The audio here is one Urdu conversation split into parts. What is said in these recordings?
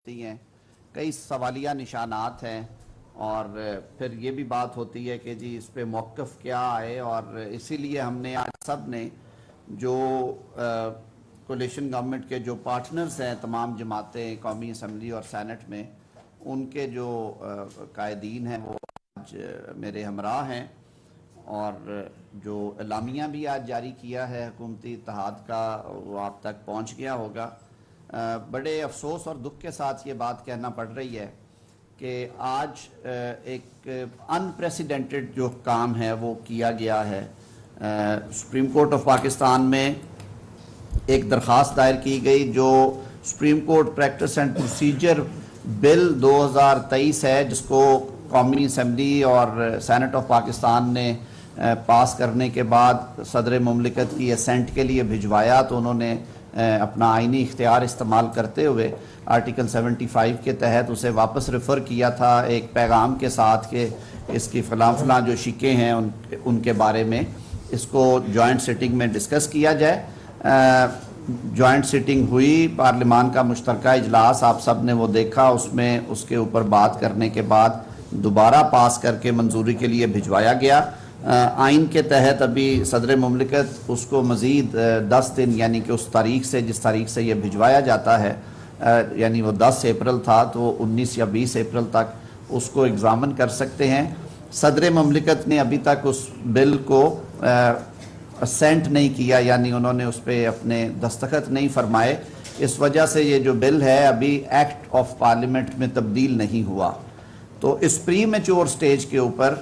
ہوتی ہیں، کئی سوالیہ نشانات ہیں، اور پھر یہ بھی بات ہوتی ہے کہ جی اس پہ موقف کیا آئے، اور اسی لیے ہم نے آج سب نے جو کولیشن گورنمنٹ کے جو پارٹنرز ہیں، تمام جماعتیں قومی اسمبلی اور سینٹ میں، ان کے جو قائدین ہیں وہ آج میرے ہمراہ ہیں، اور جو اعلامیہ بھی آج جاری کیا ہے حکومتی اتحاد کا وہ آپ تک پہنچ گیا ہوگا۔ بڑے افسوس اور دکھ کے ساتھ یہ بات کہنا پڑ رہی ہے کہ آج ایک انپریسیڈنٹڈ جو کام ہے وہ کیا گیا ہے۔ سپریم کورٹ آف پاکستان میں ایک درخواست دائر کی گئی جو Supreme Court practice and procedure bill 2023 ہے، جس کو قومی اسمبلی اور سینٹ آف پاکستان نے پاس کرنے کے بعد صدر مملکت کی اسینٹ کے لیے بھجوایا، تو انہوں نے اپنا آئینی اختیار استعمال کرتے ہوئے آرٹیکل 75 کے تحت اسے واپس ریفر کیا تھا ایک پیغام کے ساتھ کہ اس کی فلاں جو شکیں ہیں ان کے بارے میں اس کو جوائنٹ سیٹنگ میں ڈسکس کیا جائے۔ جوائنٹ سیٹنگ ہوئی، پارلیمان کا مشترکہ اجلاس آپ سب نے وہ دیکھا، اس میں اس کے اوپر بات کرنے کے بعد دوبارہ پاس کر کے منظوری کے لیے بھجوایا گیا۔ آئین کے تحت ابھی صدر مملکت اس کو مزید 10 دن یعنی کہ اس تاریخ سے جس تاریخ سے یہ بھجوایا جاتا ہے، یعنی وہ 10 اپریل تھا، تو 19 یا 20 اپریل تک اس کو ایگزامن کر سکتے ہیں۔ صدر مملکت نے ابھی تک اس بل کو اسینٹ نہیں کیا، یعنی انہوں نے اس پہ اپنے دستخط نہیں فرمائے، اس وجہ سے یہ جو بل ہے ابھی ایکٹ آف پارلیمنٹ میں تبدیل نہیں ہوا۔ تو اس پری میچور سٹیج کے اوپر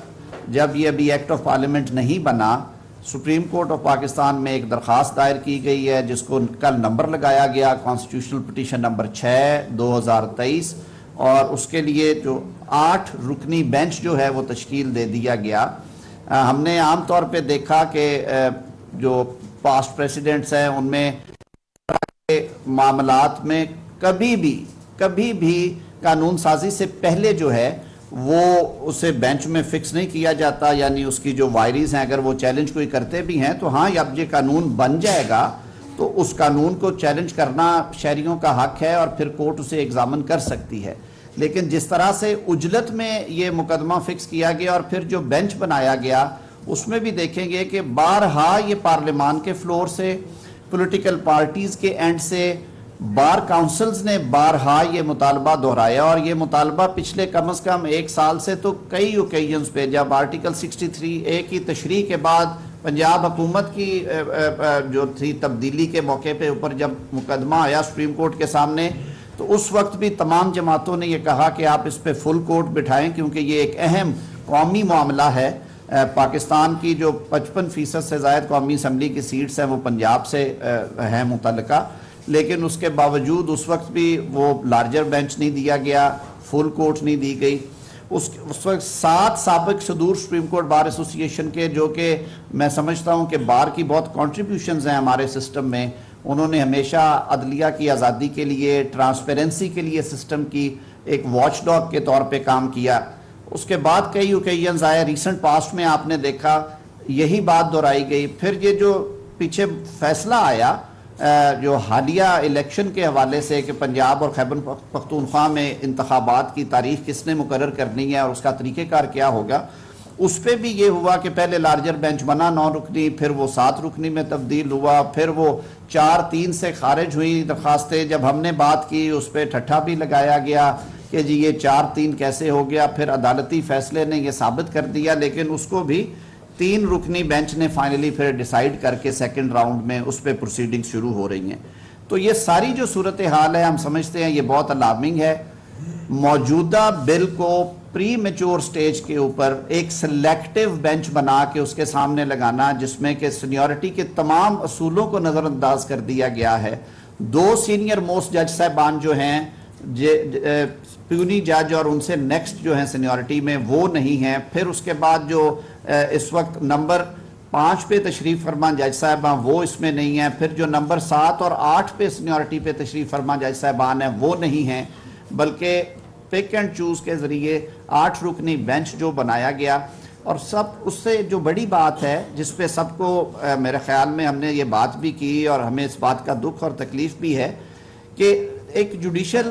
جب یہ ابھی ایکٹ آف پارلیمنٹ نہیں بنا، سپریم کورٹ آف پاکستان میں ایک درخواست دائر کی گئی ہے جس کو کل نمبر لگایا گیا کانسٹیٹیوشنل پٹیشن نمبر 6/2023، اور اس کے لیے جو 8 رکنی بینچ جو ہے وہ تشکیل دے دیا گیا۔ ہم نے عام طور پہ دیکھا کہ جو پاسٹ پریسیڈنٹس ہیں ان میں معاملات میں کبھی بھی قانون سازی سے پہلے جو ہے وہ اسے بینچ میں فکس نہیں کیا جاتا، یعنی اس کی جو وائریز ہیں اگر وہ چیلنج کوئی کرتے بھی ہیں تو ہاں اب یہ قانون بن جائے گا تو اس قانون کو چیلنج کرنا شہریوں کا حق ہے اور پھر کورٹ اسے ایگزامن کر سکتی ہے۔ لیکن جس طرح سے عجلت میں یہ مقدمہ فکس کیا گیا اور پھر جو بینچ بنایا گیا اس میں بھی دیکھیں گے کہ بارہا یہ پارلیمان کے فلور سے، پولیٹیکل پارٹیز کے اینڈ سے، بار کاؤنسلز نے بارہا یہ مطالبہ دہرایا، اور یہ مطالبہ پچھلے کم از کم 1 سال سے تو کئی اوکیجنز پہ، جب آرٹیکل 63A کی تشریح کے بعد پنجاب حکومت کی جو تھی تبدیلی کے موقع پہ اوپر جب مقدمہ آیا سپریم کورٹ کے سامنے، تو اس وقت بھی تمام جماعتوں نے یہ کہا کہ آپ اس پہ فل کورٹ بٹھائیں کیونکہ یہ ایک اہم قومی معاملہ ہے۔ پاکستان کی جو 55% سے زائد قومی اسمبلی کی سیٹس ہیں وہ پنجاب سے ہیں متعلقہ، لیکن اس کے باوجود اس وقت بھی وہ لارجر بینچ نہیں دیا گیا، فل کورٹ نہیں دی گئی۔ اس وقت 7 سابق صدور سپریم کورٹ بار ایسوسی ایشن کے، جو کہ میں سمجھتا ہوں کہ بار کی بہت کنٹریبیوشنز ہیں ہمارے سسٹم میں، انہوں نے ہمیشہ عدلیہ کی آزادی کے لیے، ٹرانسپیرنسی کے لیے سسٹم کی ایک واچ ڈاگ کے طور پہ کام کیا۔ اس کے بعد کئی اوکیجنز آئے، ریسنٹ پاسٹ میں آپ نے دیکھا یہی بات دہرائی گئی۔ پھر یہ جو پیچھے فیصلہ آیا جو حالیہ الیکشن کے حوالے سے کہ پنجاب اور خیبر پختونخوا میں انتخابات کی تاریخ کس نے مقرر کرنی ہے اور اس کا طریقہ کار کیا ہوگا، اس پہ بھی یہ ہوا کہ پہلے لارجر بینچ بنا 9 رکنی، پھر وہ 7 رکنی میں تبدیل ہوا، پھر وہ 4-3 سے خارج ہوئی درخواستیں۔ جب ہم نے بات کی اس پہ ٹھٹھا بھی لگایا گیا کہ جی یہ 4-3 کیسے ہو گیا، پھر عدالتی فیصلے نے یہ ثابت کر دیا، لیکن اس کو بھی 3 رکنی بینچ نے فائنلی پھر ڈیسائیڈ کر کے سیکنڈ راؤنڈ میں اس پہ پروسیڈنگ شروع ہو رہی ہیں۔ تو یہ ساری جو صورتحال ہے ہم سمجھتے ہیں یہ بہت الارمنگ ہے۔ موجودہ بل کو پری میچور سٹیج کے اوپر ایک سلیکٹیو بینچ بنا کے اس کے سامنے لگانا، جس میں کہ سینیورٹی کے تمام اصولوں کو نظر انداز کر دیا گیا ہے۔ 2 سینئر موسٹ جج صاحبان جو ہیں پیونی جج اور ان سے نیکسٹ جو ہیں سینیورٹی میں وہ نہیں ہیں، پھر اس کے بعد جو اس وقت نمبر 5 پہ تشریف فرما جج صاحبان وہ اس میں نہیں ہیں، پھر جو نمبر 7 اور 8 پہ سینیورٹی پہ تشریف فرما جج صاحبان ہیں وہ نہیں ہیں، بلکہ پک اینڈ چوز کے ذریعے 8 رکنی بینچ جو بنایا گیا۔ اور سب اس سے جو بڑی بات ہے جس پہ سب کو میرے خیال میں ہم نے یہ بات بھی کی اور ہمیں اس بات کا دکھ اور تکلیف بھی ہے کہ ایک جوڈیشل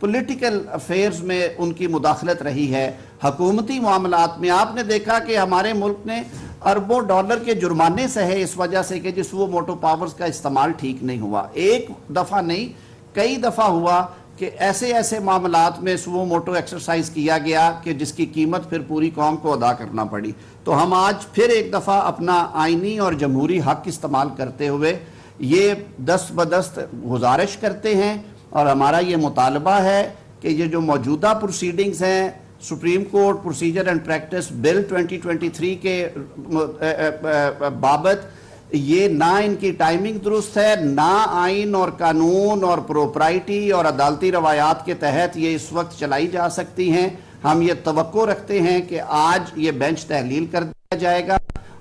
پولیٹیکل افیئرز میں ان کی مداخلت رہی ہے، حکومتی معاملات میں آپ نے دیکھا کہ ہمارے ملک نے اربوں ڈالر کے جرمانے سہے اس وجہ سے کہ سوو موٹو پاورز کا استعمال ٹھیک نہیں ہوا. ایک دفعہ نہیں کئی دفعہ ہوا کہ ایسے معاملات میں سوو موٹو ایکسرسائز کیا گیا کہ جس کی قیمت پھر پوری قوم کو ادا کرنا پڑی. تو ہم آج پھر ایک دفعہ اپنا آئینی اور جمہوری حق استعمال کرتے ہوئے یہ دست بدست گزارش کرتے ہیں اور ہمارا یہ مطالبہ ہے کہ یہ جو موجودہ پروسیڈنگز ہیں Supreme Court procedure and practice bill 2023 کے بابت، یہ نہ ان کی ٹائمنگ درست ہے، نہ آئین اور قانون اور پروپرائٹی اور عدالتی روایات کے تحت یہ اس وقت چلائی جا سکتی ہیں. ہم یہ توقع رکھتے ہیں کہ آج یہ بینچ تحلیل کر دیا جائے گا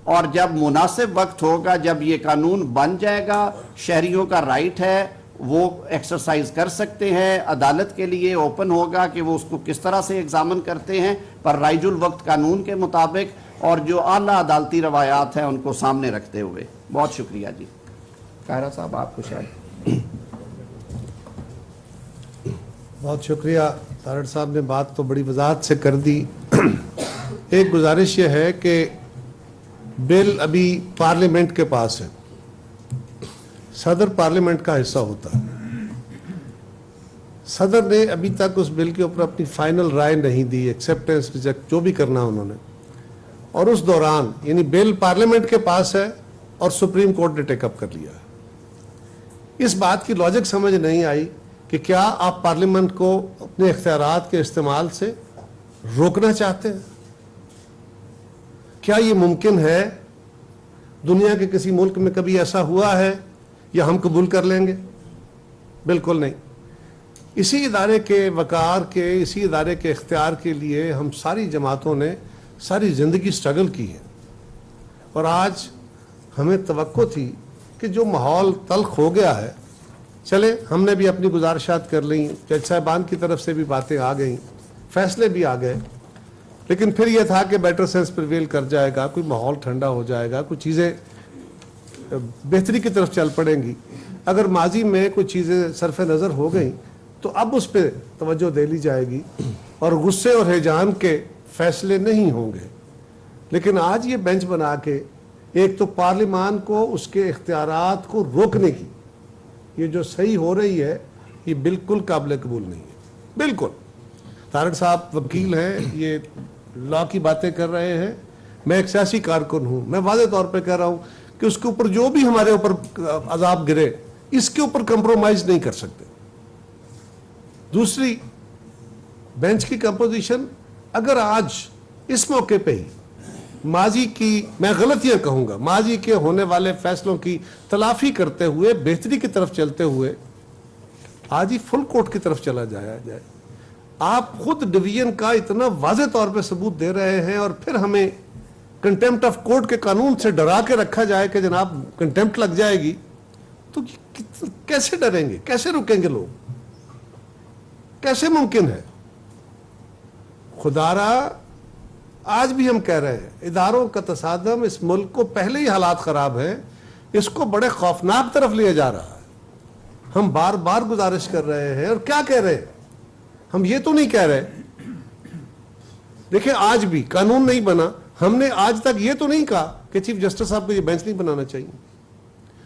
اور جب مناسب وقت ہوگا، جب یہ قانون بن جائے گا، شہریوں کا رائٹ ہے وہ ایکسرسائز کر سکتے ہیں، عدالت کے لیے اوپن ہوگا کہ وہ اس کو کس طرح سے ایگزامن کرتے ہیں، پر رائج الوقت قانون کے مطابق اور جو اعلیٰ عدالتی روایات ہیں ان کو سامنے رکھتے ہوئے. بہت شکریہ جی. قاہرہ صاحب آپ کو شاید. بہت شکریہ. تارڑ صاحب نے بات تو بڑی وضاحت سے کر دی. ایک گزارش یہ ہے کہ بل ابھی پارلیمنٹ کے پاس ہے، صدر پارلیمنٹ کا حصہ ہوتا ہے. صدر نے ابھی تک اس بل کے اوپر اپنی فائنل رائے نہیں دی، ایکسیپٹنس ریجیکٹ جو بھی کرنا انہوں نے. اور اس دوران یعنی بل پارلیمنٹ کے پاس ہے اور سپریم کورٹ نے ٹیک اپ کر لیا ہے. اس بات کی لاجک سمجھ نہیں آئی کہ کیا آپ پارلیمنٹ کو اپنے اختیارات کے استعمال سے روکنا چاہتے ہیں؟ کیا یہ ممکن ہے؟ دنیا کے کسی ملک میں کبھی ایسا ہوا ہے یا ہم قبول کر لیں گے؟ بالکل نہیں. اسی ادارے کے وقار کے، اسی ادارے کے اختیار کے لیے ہم ساری جماعتوں نے ساری زندگی سٹرگل کی ہے. اور آج ہمیں توقع تھی کہ جو ماحول تلخ ہو گیا ہے، چلے ہم نے بھی اپنی گزارشات کر لیں، جج صاحبان کی طرف سے بھی باتیں آ گئیں، فیصلے بھی آ گئے، لیکن پھر یہ تھا کہ بیٹر سینس پریویل کر جائے گا، کوئی ماحول ٹھنڈا ہو جائے گا، کچھ چیزیں بہتری کی طرف چل پڑیں گی. اگر ماضی میں کچھ چیزیں صرف نظر ہو گئیں تو اب اس پہ توجہ دے لی جائے گی اور غصے اور ہیجان کے فیصلے نہیں ہوں گے. لیکن آج یہ بینچ بنا کے ایک تو پارلیمان کو اس کے اختیارات کو روکنے کی یہ جو صحیح ہو رہی ہے یہ بالکل قابل قبول نہیں ہے. بالکل. طارق صاحب وکیل ہیں، یہ لا کی باتیں کر رہے ہیں، میں ایک سیاسی کارکن ہوں، میں واضح طور پہ کہہ رہا ہوں کہ اس کے اوپر جو بھی ہمارے اوپر عذاب گرے اس کے اوپر کمپرومائز نہیں کر سکتے. دوسری، بینچ کی کمپوزیشن اگر آج اس موقع پہ ہی ماضی کی میں غلطیاں کہوں گا، ماضی کے ہونے والے فیصلوں کی تلافی کرتے ہوئے بہتری کی طرف چلتے ہوئے آج ہی فل کورٹ کی طرف چلا جائے. آپ خود ڈویژن کا اتنا واضح طور پہ ثبوت دے رہے ہیں اور پھر ہمیں کنٹیمپٹ آف کورٹ کے قانون سے ڈرا کے رکھا جائے کہ جناب کنٹیمپٹ لگ جائے گی. تو کیسے ڈریں گے؟ کیسے رکیں گے لوگ؟ کیسے ممکن ہے؟ خدا را آج بھی ہم کہہ رہے ہیں اداروں کا تصادم اس ملک کو پہلے ہی حالات خراب ہیں، اس کو بڑے خوفناک طرف لیا جا رہا ہے. ہم بار بار گزارش کر رہے ہیں اور کیا کہہ رہے ہیں؟ ہم یہ تو نہیں کہہ رہے دیکھیں آج بھی قانون نہیں بنا، ہم نے آج تک یہ تو نہیں کہا کہ چیف جسٹس صاحب کو یہ بینچ نہیں بنانا چاہیے.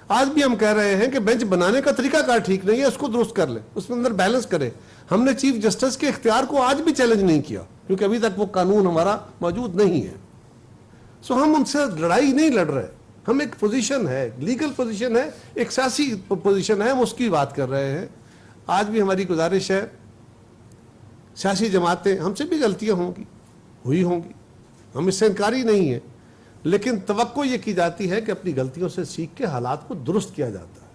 آج بھی ہم کہہ رہے ہیں کہ بینچ بنانے کا طریقہ کار ٹھیک نہیں ہے، اس کو درست کر لیں، اس میں اندر بیلنس کریں. ہم نے چیف جسٹس کے اختیار کو آج بھی چیلنج نہیں کیا کیونکہ ابھی تک وہ قانون ہمارا موجود نہیں ہے. سو ہم ان سے لڑائی نہیں لڑ رہے، ہم ایک پوزیشن ہے، لیگل پوزیشن ہے، ایک سیاسی پوزیشن ہے، ہم اس کی بات کر رہے ہیں. آج بھی ہماری گزارش ہے سیاسی جماعتیں، ہم سے بھی غلطیاں ہوئی ہوں گی، ہم اس سے انکاری نہیں ہے، لیکن توقع یہ کی جاتی ہے کہ اپنی غلطیوں سے سیکھ کے حالات کو درست کیا جاتا ہے.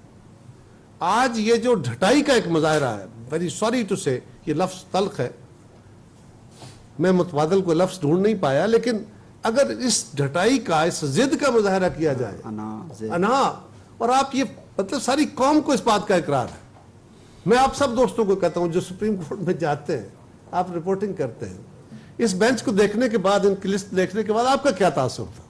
آج یہ جو ڈھٹائی کا ایک مظاہرہ ہے، ویری سوری ٹو سے، یہ لفظ تلخ ہے، میں متبادل کو لفظ ڈھونڈ نہیں پایا، لیکن اگر اس ڈھٹائی کا، اس ضد کا مظاہرہ کیا جائے، انا، اور آپ یہ مطلب ساری قوم کو اس بات کا اقرار ہے. میں آپ سب دوستوں کو کہتا ہوں جو سپریم کورٹ میں جاتے ہیں، آپ رپورٹنگ کرتے ہیں، اس بینچ کو دیکھنے کے بعد، ان کی لسٹ دیکھنے کے بعد آپ کا کیا تاثر تھا؟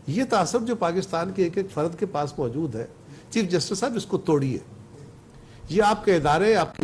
یہ تاثر جو پاکستان کے ایک ایک فرد کے پاس موجود ہے، چیف جسٹس صاحب اس کو توڑیے. یہ آپ کے ادارے، آپ کی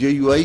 JUI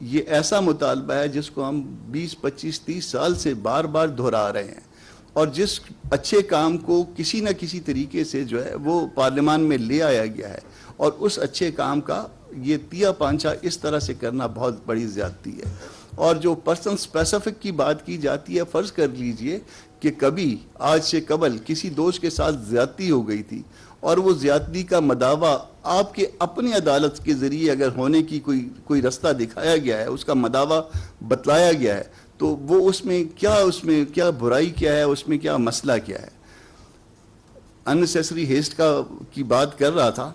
یہ ایسا مطالبہ ہے جس کو ہم 20 25 30 سال سے بار بار دہرا رہے ہیں, اور جس اچھے کام کو کسی نہ کسی طریقے سے جو ہے وہ پارلیمان میں لے آیا گیا ہے, اور اس اچھے کام کا یہ تیا پانچا اس طرح سے کرنا بہت بڑی زیادتی ہے. اور جو پرسن اسپیسیفک کی بات کی جاتی ہے, فرض کر لیجئے کہ کبھی آج سے قبل کسی دوست کے ساتھ زیادتی ہو گئی تھی, اور وہ زیادتی کا مداوع آپ کے اپنی عدالت کے ذریعے اگر ہونے کی کوئی رستہ دکھایا گیا ہے, اس کا مداوع بتلایا گیا ہے, تو وہ اس میں کیا برائی کیا ہے, اس میں کیا مسئلہ کیا ہے. اننیسیسری ہیسٹ کی بات کر رہا تھا.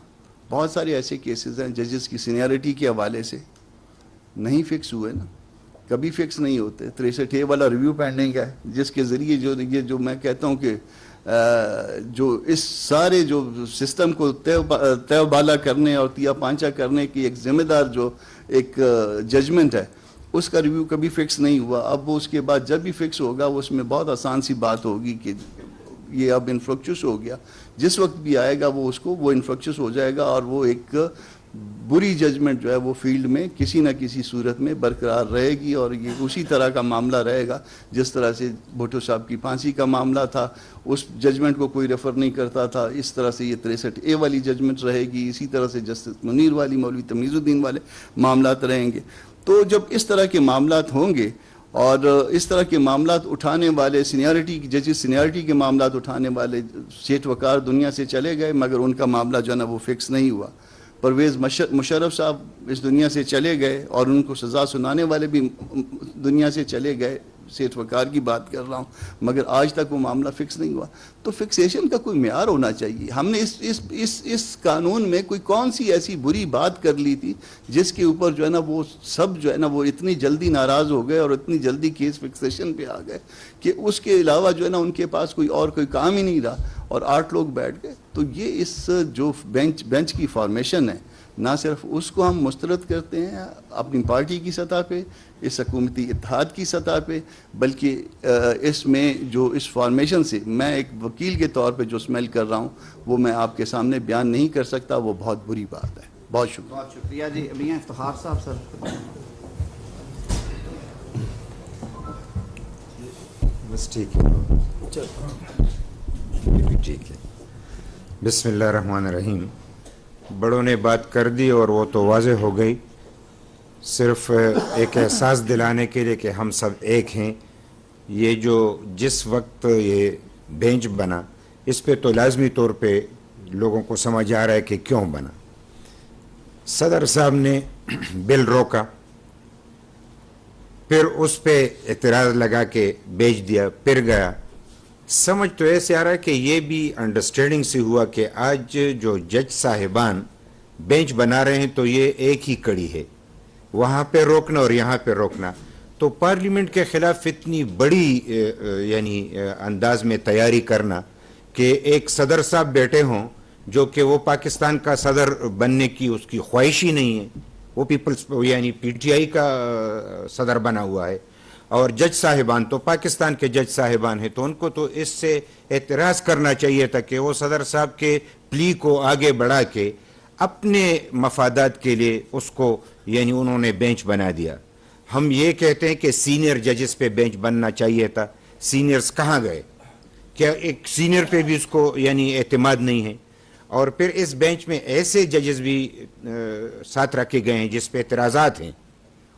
بہت سارے ایسے کیسز ہیں ججز کی سینیارٹی کے حوالے سے نہیں فکس ہوئے نا, کبھی فکس نہیں ہوتے. 63A والا ریویو پینڈنگ ہے, جس کے ذریعے جو میں کہتا ہوں کہ جو اس سارے جو سسٹم کو تیو بالا کرنے اور تیا پانچا کرنے کی ایک ذمہ دار جو ایک ججمنٹ ہے, اس کا ریویو کبھی فکس نہیں ہوا. اب وہ اس کے بعد جب بھی فکس ہوگا, وہ اس میں بہت آسان سی بات ہوگی کہ یہ اب انفرکچس ہو گیا. جس وقت بھی آئے گا وہ انفرکچس ہو جائے گا, اور وہ ایک بری ججمنٹ جو ہے وہ فیلڈ میں کسی نہ کسی صورت میں برقرار رہے گی. اور یہ اسی طرح کا معاملہ رہے گا جس طرح سے بھٹو صاحب کی پھانسی کا معاملہ تھا, اس ججمنٹ کو کوئی ریفر نہیں کرتا تھا. اس طرح سے یہ 63A والی ججمنٹ رہے گی, اسی طرح سے جسٹس منیر والی, مولوی تمیز الدین والے معاملات رہیں گے. تو جب اس طرح کے معاملات ہوں گے, اور اس طرح کے معاملات اٹھانے والے ججز سینیارٹی کے معاملات اٹھانے والے سیٹھ وقار دنیا سے چلے گئے, مگر ان کا معاملہ جو ہے نا وہ فکس نہیں ہوا. پرویز مشرف صاحب اس دنیا سے چلے گئے, اور ان کو سزا سنانے والے بھی دنیا سے چلے گئے. سیٹھ وقار کی بات کر رہا ہوں, مگر آج تک وہ معاملہ فکس نہیں ہوا. تو فکسیشن کا کوئی معیار ہونا چاہیے. ہم نے اس قانون میں کوئی کون سی ایسی بری بات کر لی تھی جس کے اوپر جو ہے نا وہ سب جو ہے نا وہ اتنی جلدی ناراض ہو گئے, اور اتنی جلدی کیس فکسیشن پہ آ گئے کہ اس کے علاوہ جو ہے نا ان کے پاس کوئی کام ہی نہیں رہا, اور 8 لوگ بیٹھ گئے. تو یہ اس جو بینچ کی فارمیشن ہے, نہ صرف اس کو ہم مسترد کرتے ہیں اپنی پارٹی کی سطح پہ, اس حکومتی اتحاد کی سطح پہ, بلکہ اس میں جو اس فارمیشن سے میں ایک وکیل کے طور پہ جو سمیل کر رہا ہوں وہ میں آپ کے سامنے بیان نہیں کر سکتا. وہ بہت بری بات ہے. بہت شکریہ. بہت شکریہ جی. میاں افتخار صاحب سر. بس ٹھیک ہے, ٹھیک ہے. بسم اللہ الرحمن الرحیم. بڑوں نے بات کر دی اور وہ تو واضح ہو گئی. صرف ایک احساس دلانے کے لیے کہ ہم سب ایک ہیں. یہ جو جس وقت یہ بینچ بنا, اس پہ تو لازمی طور پہ لوگوں کو سمجھ آ رہا ہے کہ کیوں بنا. صدر صاحب نے بل روکا, پھر اس پہ اعتراض لگا کے بیچ دیا, پھر گیا. سمجھ تو ایسے آ رہا ہے کہ یہ بھی انڈرسٹینڈنگ سے ہوا کہ آج جو جج صاحبان بینچ بنا رہے ہیں تو یہ ایک ہی کڑی ہے, وہاں پہ روکنا اور یہاں پہ روکنا. تو پارلیمنٹ کے خلاف اتنی بڑی یعنی انداز میں تیاری کرنا کہ ایک صدر صاحب بیٹھے ہوں جو کہ وہ پاکستان کا صدر بننے کی اس کی خواہش ہی نہیں ہے, وہ پیپلز یعنی PTI کا صدر بنا ہوا ہے, اور جج صاحبان تو پاکستان کے جج صاحبان ہیں, تو ان کو تو اس سے اعتراض کرنا چاہیے تھا کہ وہ صدر صاحب کے پلی کو آگے بڑھا کے اپنے مفادات کے لیے اس کو یعنی انہوں نے بینچ بنا دیا. ہم یہ کہتے ہیں کہ سینئر ججز پہ بینچ بننا چاہیے تھا. سینئرز کہاں گئے؟ کیا ایک سینئر پہ بھی اس کو یعنی اعتماد نہیں ہے؟ اور پھر اس بینچ میں ایسے ججز بھی ساتھ رکھے گئے ہیں جس پہ اعتراضات ہیں,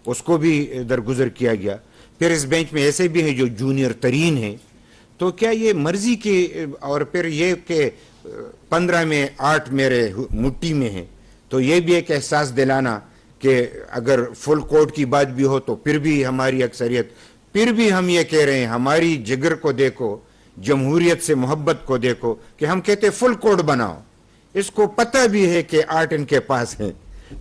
اس کو بھی درگزر کیا گیا. پھر اس بینچ میں ایسے بھی ہیں جو جونیئر ترین ہیں. تو کیا یہ مرضی کی, اور پھر یہ کہ 15 میں 8 میرے مٹھی میں ہیں, تو یہ بھی ایک احساس دلانا کہ اگر فل کورٹ کی بات بھی ہو تو پھر بھی ہماری اکثریت, پھر بھی ہم یہ کہہ رہے ہیں ہماری جگر کو دیکھو, جمہوریت سے محبت کو دیکھو, کہ ہم کہتے فل کورٹ بناؤ. اس کو پتہ بھی ہے کہ 8 ان کے پاس ہیں,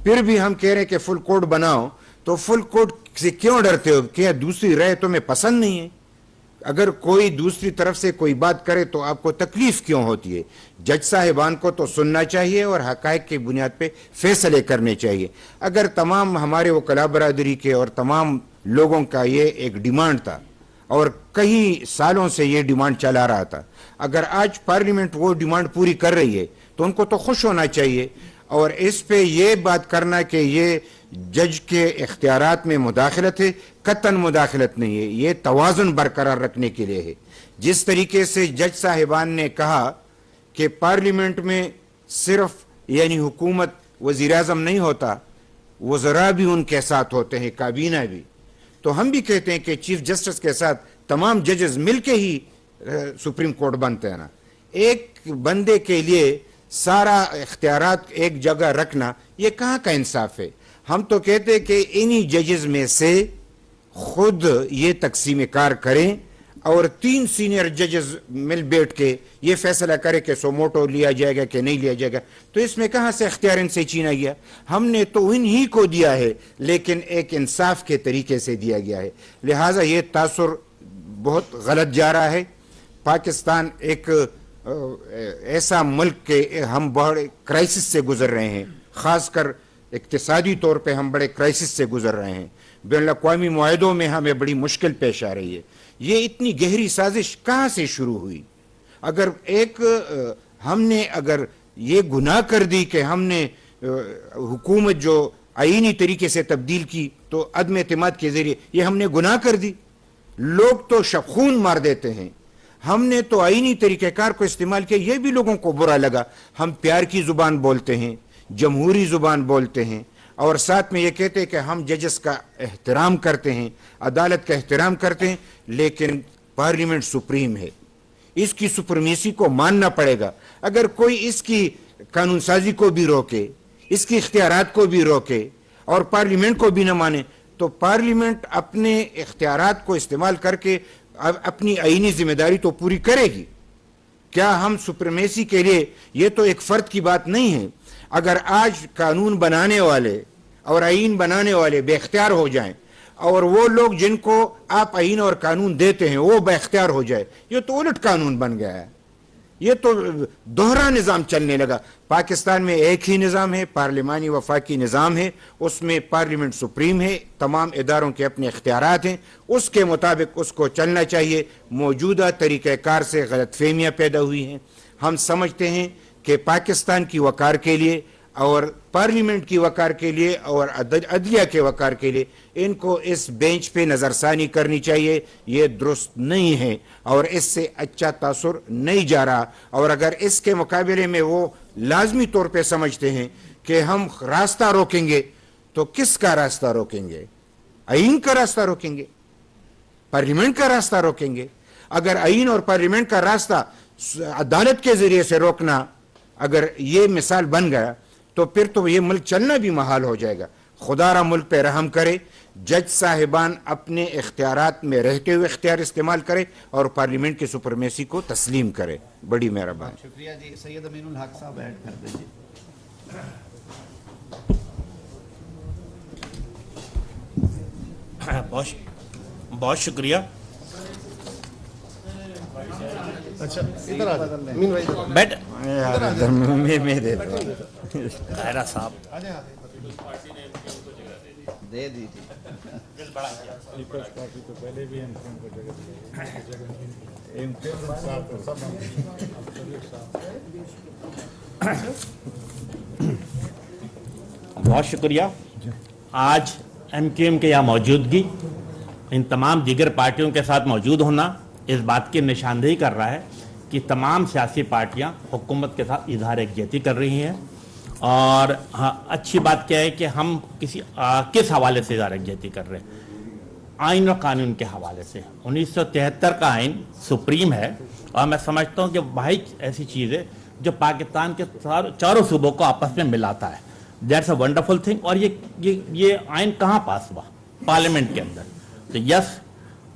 پھر بھی ہم کہہ رہے ہیں کہ فل کورٹ بناؤ. تو فل کورٹ سے کیوں ڈرتے ہو؟ کیا دوسری رائے تمہیں پسند نہیں ہے؟ اگر کوئی دوسری طرف سے کوئی بات کرے تو آپ کو تکلیف کیوں ہوتی ہے؟ جج صاحبان کو تو سننا چاہیے اور حقائق کی بنیاد پہ فیصلے کرنے چاہیے. اگر تمام ہمارے وکلا برادری کے اور تمام لوگوں کا یہ ایک ڈیمانڈ تھا, اور کئی سالوں سے یہ ڈیمانڈ چلا رہا تھا, اگر آج پارلیمنٹ وہ ڈیمانڈ پوری کر رہی ہے تو ان کو تو خوش ہونا چاہیے. اور اس پہ یہ بات کرنا کہ یہ جج کے اختیارات میں مداخلت ہے، قطعاً مداخلت نہیں ہے، یہ توازن برقرار رکھنے کے لیے ہے. جس طریقے سے جج صاحبان نے کہا کہ پارلیمنٹ میں صرف یعنی حکومت وزیر اعظم نہیں ہوتا، وزراء بھی ان کے ساتھ ہوتے ہیں، کابینہ بھی. تو ہم بھی کہتے ہیں کہ چیف جسٹس کے ساتھ تمام ججز مل کے ہی سپریم کورٹ بنتے ہیں نا. ایک بندے کے لیے سارا اختیارات ایک جگہ رکھنا یہ کہاں کا انصاف ہے؟ ہم تو کہتے ہیں کہ انہی ججز میں سے خود یہ تقسیم کار کریں اور 3 سینئر ججز مل بیٹھ کے یہ فیصلہ کرے کہ سوموٹو لیا جائے گا کہ نہیں لیا جائے گا. تو اس میں کہاں سے اختیار ان سے چھینا گیا؟ ہم نے تو انہی کو دیا ہے، لیکن ایک انصاف کے طریقے سے دیا گیا ہے. لہٰذا یہ تاثر بہت غلط جا رہا ہے. پاکستان ایک ایسا ملک کے ہم بڑے کرائسس سے گزر رہے ہیں، خاص کر اقتصادی طور پہ ہم بڑے کرائسس سے گزر رہے ہیں. بین الاقوامی معاہدوں میں ہمیں بڑی مشکل پیش آ رہی ہے. یہ اتنی گہری سازش کہاں سے شروع ہوئی؟ اگر ہم نے اگر یہ گناہ کر دی کہ ہم نے حکومت جو آئینی طریقے سے تبدیل کی تو عدم اعتماد کے ذریعے یہ ہم نے گناہ کر دی. لوگ تو خون مار دیتے ہیں، ہم نے تو آئینی طریقہ کار کو استعمال کیا، یہ بھی لوگوں کو برا لگا. ہم پیار کی زبان بولتے ہیں، جمہوری زبان بولتے ہیں، اور ساتھ میں یہ کہتے ہیں کہ ہم ججز کا احترام کرتے ہیں، عدالت کا احترام کرتے ہیں، لیکن پارلیمنٹ سپریم ہے، اس کی سپرمیسی کو ماننا پڑے گا. اگر کوئی اس کی قانون سازی کو بھی روکے، اس کی اختیارات کو بھی روکے اور پارلیمنٹ کو بھی نہ مانے تو پارلیمنٹ اپنے اختیارات کو استعمال کر کے اپنی آئینی ذمہ داری تو پوری کرے گی. کیا ہم سپریمیسی کے لیے، یہ تو ایک فرد کی بات نہیں ہے. اگر آج قانون بنانے والے اور آئین بنانے والے بے اختیار ہو جائیں اور وہ لوگ جن کو آپ آئین اور قانون دیتے ہیں وہ بے اختیار ہو جائے، یہ تو الٹ قانون بن گیا ہے، یہ تو دوہرا نظام چلنے لگا. پاکستان میں ایک ہی نظام ہے، پارلیمانی وفاقی نظام ہے، اس میں پارلیمنٹ سپریم ہے، تمام اداروں کے اپنے اختیارات ہیں، اس کے مطابق اس کو چلنا چاہیے. موجودہ طریقہ کار سے غلط فہمیاں پیدا ہوئی ہیں. ہم سمجھتے ہیں کہ پاکستان کی وقار کے لیے اور پارلیمنٹ کی وقار کے لیے اور عدلیہ کے وقار کے لیے ان کو اس بینچ پہ نظر ثانی کرنی چاہیے. یہ درست نہیں ہے اور اس سے اچھا تاثر نہیں جا رہا. اور اگر اس کے مقابلے میں وہ لازمی طور پہ سمجھتے ہیں کہ ہم راستہ روکیں گے تو کس کا راستہ روکیں گے؟ آئین کا راستہ روکیں گے؟ پارلیمنٹ کا راستہ روکیں گے؟ اگر آئین اور پارلیمنٹ کا راستہ عدالت کے ذریعے سے روکنا اگر یہ مثال بن گیا تو پھر تو یہ ملک چلنا بھی محال ہو جائے گا. خدا را ملک پہ رحم کرے. جج صاحبان اپنے اختیارات میں رہتے ہوئے اختیار استعمال کرے اور پارلیمنٹ کی سپرمیسی کو تسلیم کرے. بڑی مہربانی. شکریہ جی. سید امین الحق صاحب ایڈ کر دیجیے. بہت شکریہ. اچھا ادھر آ جائیں. امین بھائی ادھر آ جائیں. بیٹ میں دے دوں. خیرہ صاحب دے دیجیے. بہت شکریہ. آج ایم کیو ایم کے یہاں موجودگی، ان تمام دیگر پارٹیوں کے ساتھ موجود ہونا اس بات کی نشاندہی کر رہا ہے کہ تمام سیاسی پارٹیاں حکومت کے ساتھ اظہار یکجہتی کر رہی ہیں. اور اچھی بات کیا ہے کہ ہم کس حوالے سے اظہار یکجہتی کر رہے ہیں؟ آئین و قانون کے حوالے سے. 1973 کا آئین سپریم ہے اور میں سمجھتا ہوں کہ واحد ایسی چیز ہے جو پاکستان کے چاروں صوبوں کو آپس میں ملاتا ہے. That's a wonderful thing. اور یہ آئین کہاں پاس ہوا؟ پارلیمنٹ کے اندر. تو یس،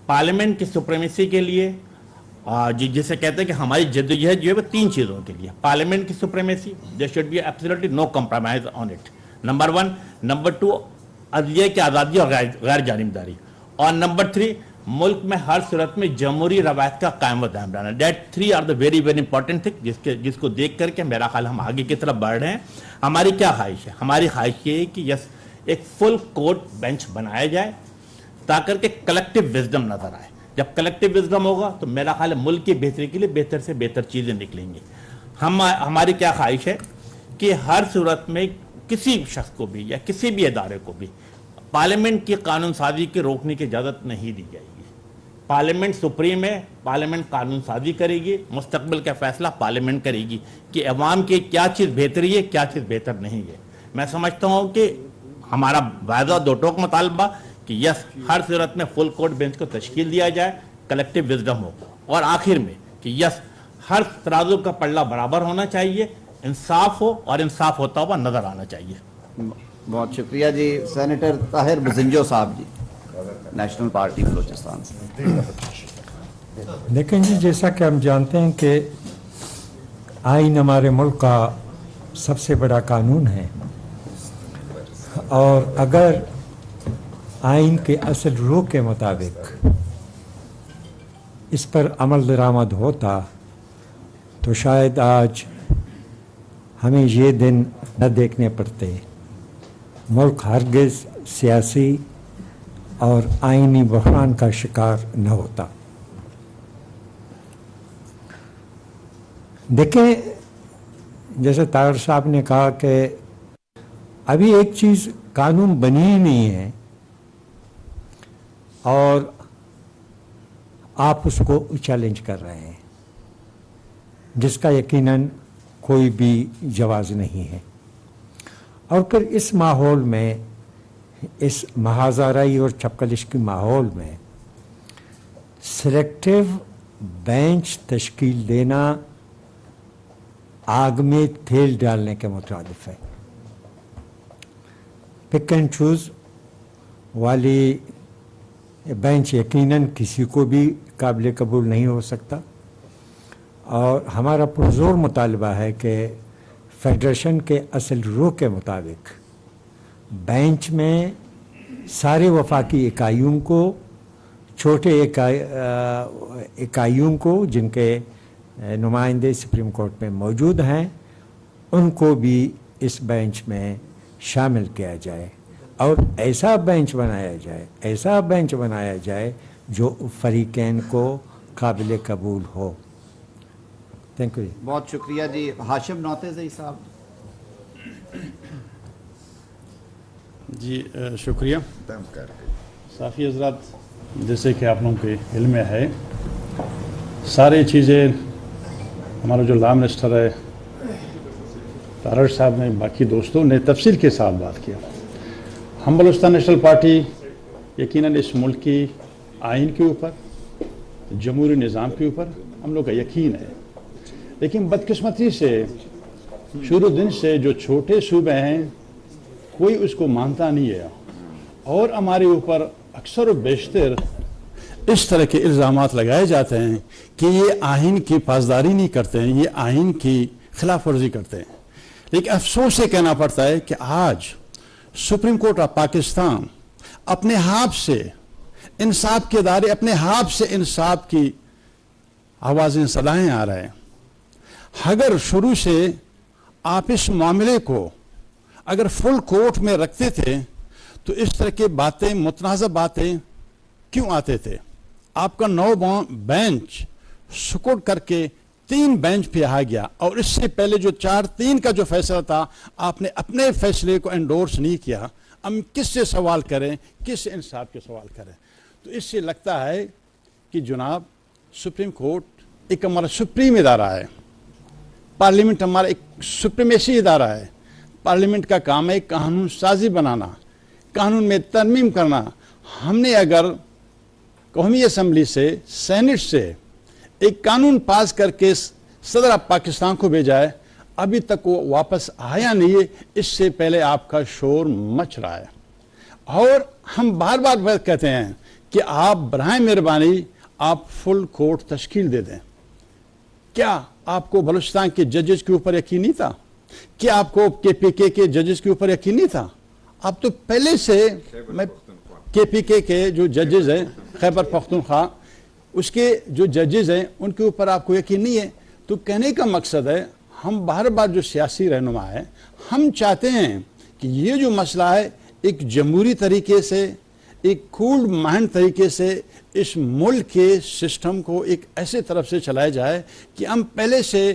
پارلیمنٹ کی سپریمیسی کے لیے جسے کہتے ہیں کہ ہماری جدوجہد جو ہے وہ 3 چیزوں کے لیے. پارلیمنٹ کی supremacy, there should be absolutely no compromise on it. Number 1. Number 2، عدلیہ کی آزادی اور غیر جانبداری. اور نمبر 3، ملک میں ہر صورت میں جمہوری روایت کا قائم و دائم رہنا. That 3 are the very very important thing جس کو دیکھ کر کے میرا خیال ہم آگے کی طرف بڑھ رہے ہیں. ہماری کیا خواہش ہے؟ ہماری خواہش یہ ہے کہ یس ایک فل کورٹ بینچ بنایا جائے تاکہ کہ کلیکٹیو وزڈم نظر آئے. جب کلیکٹیو وزڈم ہوگا تو میرا خیال ہے ملک کی بہتری کے لیے بہتر سے بہتر چیزیں نکلیں گی. ہماری کیا خواہش ہے کہ ہر صورت میں کسی شخص کو بھی یا کسی بھی ادارے کو بھی پارلیمنٹ کی قانون سازی کے روکنے کی اجازت نہیں دی جائے گی. پارلیمنٹ سپریم ہے, پارلیمنٹ قانون سازی کرے گی, مستقبل کا فیصلہ پارلیمنٹ کرے گی کہ عوام کی کیا چیز بہتری ہے, کیا چیز بہتر نہیں ہے. میں سمجھتا ہوں کہ ہمارا واضح دو ٹوک مطالبہ کہ یس ہر صورت میں فل کورٹ بینچ کو تشکیل دیا جائے, کلیکٹیو وزڈم ہو, اور آخر میں کہ یس ہر ترازو کا پلڑا برابر ہونا چاہیے, انصاف ہو اور انصاف ہوتا ہوا نظر آنا چاہیے. بہت شکریہ جی. سینیٹر طاہر بزنجو صاحب جی, نیشنل پارٹی بلوچستان سے. دیکھیں جی, جیسا کہ ہم جانتے ہیں کہ آئین ہمارے ملک کا سب سے بڑا قانون ہے, اور اگر آئین کے اصل روح کے مطابق اس پر عمل درآمد ہوتا تو شاید آج ہمیں یہ دن نہ دیکھنے پڑتے. ملک ہرگز سیاسی اور آئینی بحران کا شکار نہ ہوتا. دیکھیں, جیسے طاہر صاحب نے کہا کہ ابھی ایک چیز قانون بنی ہی نہیں ہے اور آپ اس کو چیلنج کر رہے ہیں, جس کا یقیناً کوئی بھی جواز نہیں ہے. اور پھر اس ماحول میں, اس محاذ-آرائی اور چپکلش کے ماحول میں سلیکٹیو بینچ تشکیل دینا آگ میں تیل ڈالنے کے مترادف ہے. پک اینڈ چوز والی بینچ یقیناً کسی کو بھی قابل قبول نہیں ہو سکتا, اور ہمارا پرزور مطالبہ ہے کہ فیڈریشن کے اصل روح کے مطابق بینچ میں سارے وفاقی اکائیوں کو, چھوٹے اکائیوں کو جن کے نمائندے سپریم کورٹ میں موجود ہیں, ان کو بھی اس بینچ میں شامل کیا جائے, اور ایسا بینچ بنایا جائے جو فریقین کو قابل قبول ہو. Thank you. بہت شکریہ جی. ہاشم نوتیزئی صاحب. جی شکریہ. صافی حضرات, جیسے کہ آپ لوگوں کے علم میں ہے, ساری چیزیں ہمارا جو لا منسٹر ہے طاہر صاحب نے, باقی دوستوں نے تفصیل کے ساتھ بات کیا. ہم بلوچستان نیشنل پارٹی یقیناً اس ملک کی آئین کے اوپر, جمہوری نظام کے اوپر ہم لوگ کا یقین ہے, لیکن بدقسمتی سے شروع دن سے جو چھوٹے صوبے ہیں کوئی اس کو مانتا نہیں ہے, اور ہمارے اوپر اکثر و بیشتر اس طرح کے الزامات لگائے جاتے ہیں کہ یہ آئین کی پاسداری نہیں کرتے ہیں, یہ آئین کی خلاف ورزی کرتے ہیں. لیکن افسوس سے کہنا پڑتا ہے کہ آج سپریم کورٹ آف پاکستان اپنے ہاتھ سے انصاف کے ادارے, اپنے ہاتھ سے انصاف کی آوازیں صدائیں آ رہے ہیں. اگر شروع سے آپ اس معاملے کو اگر فل کورٹ میں رکھتے تھے تو اس طرح کی باتیں, متنازع باتیں کیوں آتے تھے؟ آپ کا 9 بینچ سکوٹ کر کے 3 بینچ پہ آ گیا, اور اس سے پہلے جو 4-3 کا جو فیصلہ تھا آپ نے اپنے فیصلے کو انڈورس نہیں کیا. ہم کس سے سوال کریں, کس سے انصاف کے سوال کریں؟ تو اس سے لگتا ہے کہ جناب سپریم کورٹ ایک ہمارا سپریم ادارہ ہے, پارلیمنٹ ہمارا ایک سپریمیسی ادارہ ہے. پارلیمنٹ کا کام ہے قانون سازی بنانا, قانون میں ترمیم کرنا. ہم نے اگر قومی اسمبلی سے, سینٹ سے ایک قانون پاس کر کے صدر پاکستان کو بھیجا ہے, ابھی تک وہ واپس آیا نہیں ہے. اس سے پہلے آپ کا شور مچ رہا ہے, اور ہم بار بار کہتے ہیں کہ آپ برائے مہربانی آپ فل کورٹ تشکیل دے دیں. کیا آپ کو بلوچستان کے ججز کے اوپر یقین نہیں تھا؟ کیا آپ کو کے پی کے ججز کے اوپر یقین نہیں تھا؟ آپ تو پہلے سے کے پی کے جو ججز ہیں, خیبر پختونخوا, اس کے جو ججز ہیں ان کے اوپر آپ کو یقین نہیں ہے. تو کہنے کا مقصد ہے, ہم بار بار جو سیاسی رہنما ہے, ہم چاہتے ہیں کہ یہ جو مسئلہ ہے ایک جمہوری طریقے سے, ایک کولڈ مائنڈ طریقے سے اس ملک کے سسٹم کو ایک ایسے طرف سے چلایا جائے کہ ہم پہلے سے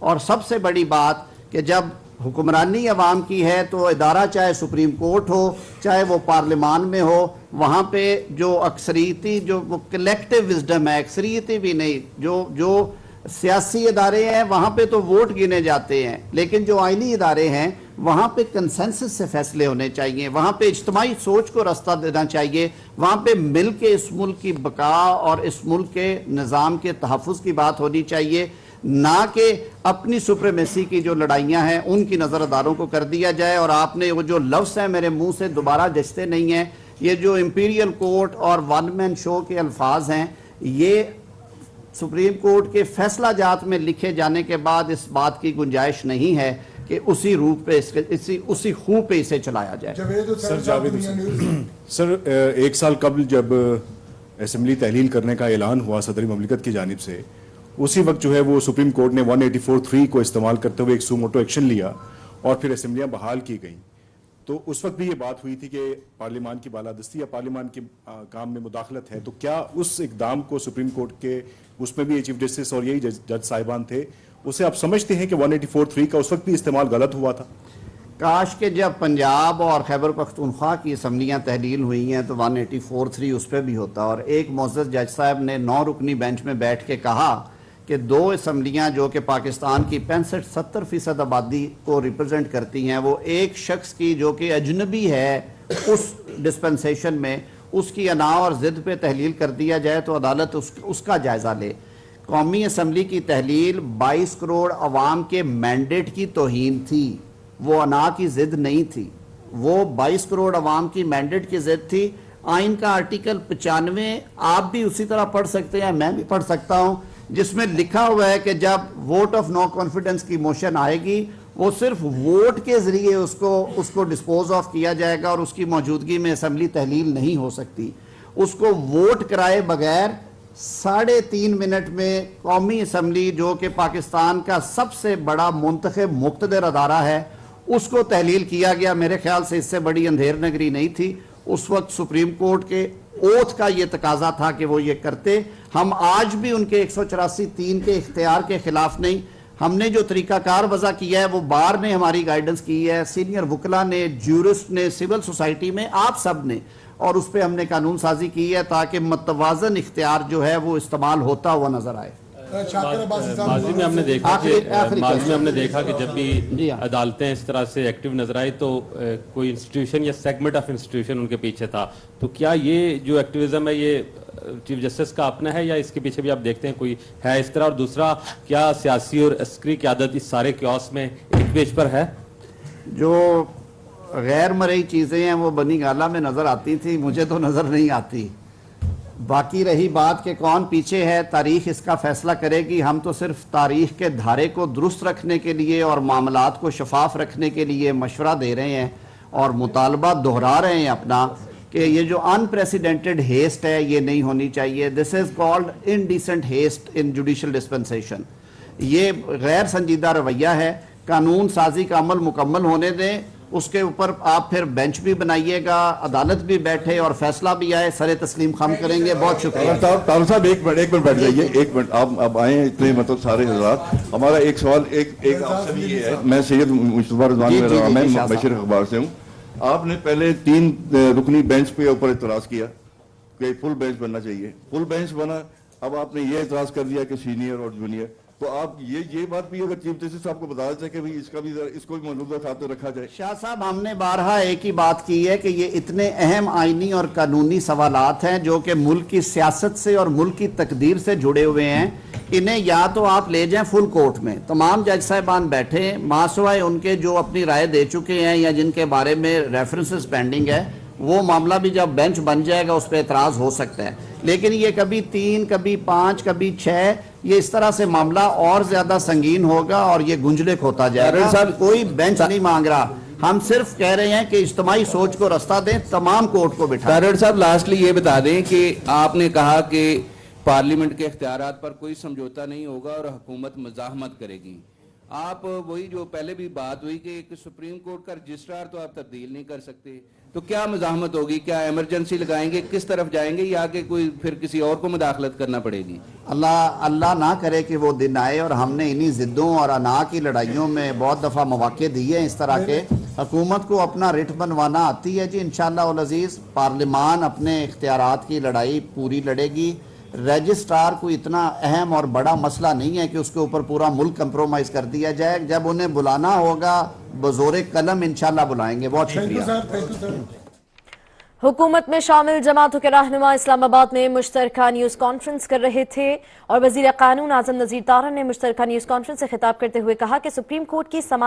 اور سب سے بڑی بات کہ جب حکمرانی عوام کی ہے تو ادارہ چاہے سپریم کورٹ ہو چاہے وہ پارلیمان میں ہو، وہاں پہ جو اکثریتی جو کلیکٹیو وزڈم ہے، اکثریتی بھی نہیں، جو سیاسی ادارے ہیں وہاں پہ تو ووٹ گنے جاتے ہیں، لیکن جو آئینی ادارے ہیں وہاں پہ کنسنسس سے فیصلے ہونے چاہیے، وہاں پہ اجتماعی سوچ کو رستہ دینا چاہیے، وہاں پہ مل کے اس ملک کی بقا اور اس ملک کے نظام کے تحفظ کی بات ہونی چاہیے، نہ کہ اپنی سپریمیسی کی جو لڑائیاں ہیں ان کی نظر اداروں کو کر دیا جائے۔ اور آپ نے وہ جو لفظ ہیں میرے منہ سے دوبارہ جچتے نہیں ہیں، یہ جو امپیریل کورٹ اور ون مین شو کے الفاظ ہیں، یہ سپریم کورٹ کے فیصلہ جات میں لکھے جانے کے بعد اس بات کی گنجائش نہیں ہے کہ اسی روپ پہ اسی خو پہ اسے چلایا جائے۔ سر جاوید حسین سر، ایک سال قبل جب اسمبلی تحلیل کرنے کا اعلان ہوا صدر مملکت کی جانب سے، اسی وقت جو ہے وہ سپریم کورٹ نے 184(3) کو استعمال کرتے ہوئے ایک سو موٹو ایکشن لیا اور پھر اسمبلیاں بحال کی گئیں۔ تو اس وقت بھی یہ بات ہوئی تھی کہ پارلیمان کی بالادستی یا پارلیمان کے کام میں مداخلت ہے، تو کیا اس اقدام کو سپریم کورٹ کے اس میں بھی چیف جسٹس اور یہی جج صاحبان تھے، اسے آپ سمجھتے ہیں کہ 184(3) کا اس وقت بھی استعمال غلط ہوا تھا؟ کاش کہ جب پنجاب اور خیبر پختونخوا کی اسمبلیاں تحلیل ہوئی ہیں تو 184(3) اس پہ بھی ہوتا، اور ایک معزز جج صاحب نے 9 رکنی بینچ میں بیٹھ کے کہا کہ 2 اسمبلیاں جو کہ پاکستان کی 65-70% آبادی کو ریپرزینٹ کرتی ہیں، وہ ایک شخص کی جو کہ اجنبی ہے اس ڈسپنسیشن میں، اس کی انا اور ضد پہ تحلیل کر دیا جائے تو عدالت اس کا جائزہ لے۔ قومی اسمبلی کی تحلیل 22 کروڑ عوام کے مینڈیٹ کی توہین تھی، وہ انا کی ضد نہیں تھی، وہ 22 کروڑ عوام کی مینڈیٹ کی ضد تھی۔ آئین کا آرٹیکل 95 آپ بھی اسی طرح پڑھ سکتے ہیں، میں بھی پڑھ سکتا ہوں، جس میں لکھا ہوا ہے کہ جب ووٹ آف نو کانفیڈنس کی موشن آئے گی وہ صرف ووٹ کے ذریعے اس کو ڈسپوز آف کیا جائے گا، اور اس کی موجودگی میں اسمبلی تحلیل نہیں ہو سکتی۔ اس کو ووٹ کرائے بغیر 3.5 منٹ میں قومی اسمبلی جو کہ پاکستان کا سب سے بڑا منتخب مقتدر ادارہ ہے اس کو تحلیل کیا گیا۔ میرے خیال سے اس سے بڑی اندھیر نگری نہیں تھی۔ اس وقت سپریم کورٹ کے اوتھ کا یہ تقاضا تھا کہ وہ یہ کرتے۔ ہم آج بھی ان کے 184(3) کے اختیار کے خلاف نہیں۔ ہم نے جو طریقہ کار وضع کیا ہے وہ بار نے ہماری گائیڈنس کی ہے، سینئر وکلا نے، جیورسٹ نے، سول سوسائٹی میں، آپ سب نے، اور اس پہ ہم نے قانون سازی کی ہے تاکہ متوازن اختیار جو ہے وہ استعمال ہوتا ہوا نظر آئے۔ ماضی میں ہم نے دیکھا کہ جب بھی عدالتیں اس طرح سے ایکٹیو نظر آئی تو کوئی انسٹیٹیوشن یا سیگمنٹ آف انسٹیٹیوشن ان کے پیچھے تھا، تو کیا یہ جو ایکٹیویزم ہے یہ چیف جسٹس کا اپنا ہے یا اس کے پیچھے بھی آپ دیکھتے ہیں کوئی ہے اس طرح؟ اور دوسرا، کیا سیاسی اور عسکری قیادت اس سارے کیوس میں ایک پیج پر ہے؟ جو غیر مرئی چیزیں ہیں وہ بنی گالہ میں نظر آتی تھی، مجھے تو نظر نہیں آتی۔ باقی رہی بات کہ کون پیچھے ہے، تاریخ اس کا فیصلہ کرے گی۔ ہم تو صرف تاریخ کے دھارے کو درست رکھنے کے لیے اور معاملات کو شفاف رکھنے کے لیے مشورہ دے رہے ہیں اور مطالبہ دہرا رہے ہیں اپنا کہ یہ جو انپریسیڈنٹڈ ہیسٹ ہے یہ نہیں ہونی چاہیے۔ This is called indecent haste in judicial dispensation. یہ غیر سنجیدہ رویہ ہے۔ قانون سازی کا عمل مکمل ہونے دیں، اس کے اوپر آپ پھر بینچ بھی بنائیے گا، عدالت بھی بیٹھے اور فیصلہ بھی آئے، سر تسلیم خم کریں گے۔ بہت شکریہ صاحب، ایک منٹ بیٹھ جائیے، ایک منٹ آپ اب آئے اتنے مطلب سارے حضرات۔ ہمارا ایک سوال ایک آپ سے بھی یہ ہے، میں سید مصطفیٰ رضوان میں بشیر اخبار سے ہوں۔ آپ نے پہلے 3 رکنی بینچ پہ اوپر اعتراض کیا کہ فل بینچ بننا چاہیے، فل بینچ بنا، اب آپ نے یہ اعتراض کر دیا کہ سینئر اور جونیئر، تو آپ یہ بات بھی اگر چیف جسٹس صاحب کو بتا دیتے کہ اس کا بھی اس کو بھی ملحوظہ خاطر رکھا جائے۔ شاہ صاحب، ہم نے بارہا ایک ہی بات کی ہے کہ یہ اتنے اہم آئینی اور قانونی سوالات ہیں جو کہ ملک کی سیاست سے اور ملک کی تقدیر سے جڑے ہوئے ہیں، انہیں یا تو آپ لے جائیں فل کورٹ میں، تمام جج صاحبان بیٹھے، ماں سوائے ان کے جو اپنی رائے دے چکے ہیں یا جن کے بارے میں ریفرنسز پینڈنگ ہے، وہ معاملہ بھی جب بینچ بن جائے گا اس پہ اعتراض ہو سکتا ہے۔ لیکن یہ کبھی 3، کبھی 5، کبھی 6، یہ اس طرح سے معاملہ اور زیادہ سنگین ہوگا اور یہ گنجلک ہوتا جائے گا۔ کوئی بینچ نہیں مانگ رہا، ہم صرف کہہ رہے ہیں کہ اجتماعی سوچ کو رستہ دیں، تمام کورٹ کو بٹھائیں۔ تارڑ صاحب، لاسٹلی یہ بتا دیں کہ آپ نے کہا کہ پارلیمنٹ کے اختیارات پر کوئی سمجھوتا نہیں ہوگا اور حکومت مزاحمت کرے گی۔ آپ وہی جو پہلے بھی بات ہوئی کہ ایک سپریم کورٹ کا رجسٹرار تو آپ تبدیل نہیں کر سکتے، تو کیا مزاحمت ہوگی؟ کیا ایمرجنسی لگائیں گے؟ کس طرف جائیں گے یا کہ کوئی پھر کسی اور کو مداخلت کرنا پڑے گی؟ اللہ نہ کرے کہ وہ دن آئے، اور ہم نے انہی ضدوں اور انا کی لڑائیوں میں بہت دفعہ مواقع دیے ہیں اس طرح کے. حکومت کو اپنا رٹ بنوانا آتی ہے جی، انشاءاللہ العزیز. پارلیمان اپنے اختیارات کی لڑائی پوری لڑے گی. رجسٹرار کوئی اتنا اہم اور بڑا مسئلہ نہیں ہے کہ اس کے اوپر پورا ملک کمپرومائز کر دیا جائے. جب انہیں بلانا ہوگا بزور قلم انشاءاللہ بلائیں گے. بہت شکریہ. حکومت میں شامل جماعتوں کے رہنما اسلام آباد میں مشترکہ نیوز کانفرنس کر رہے تھے، اور وزیر قانون اعظم نذیر تارڑ نے مشترکہ نیوز کانفرنس سے خطاب کرتے ہوئے کہا کہ سپریم کورٹ کی سماعت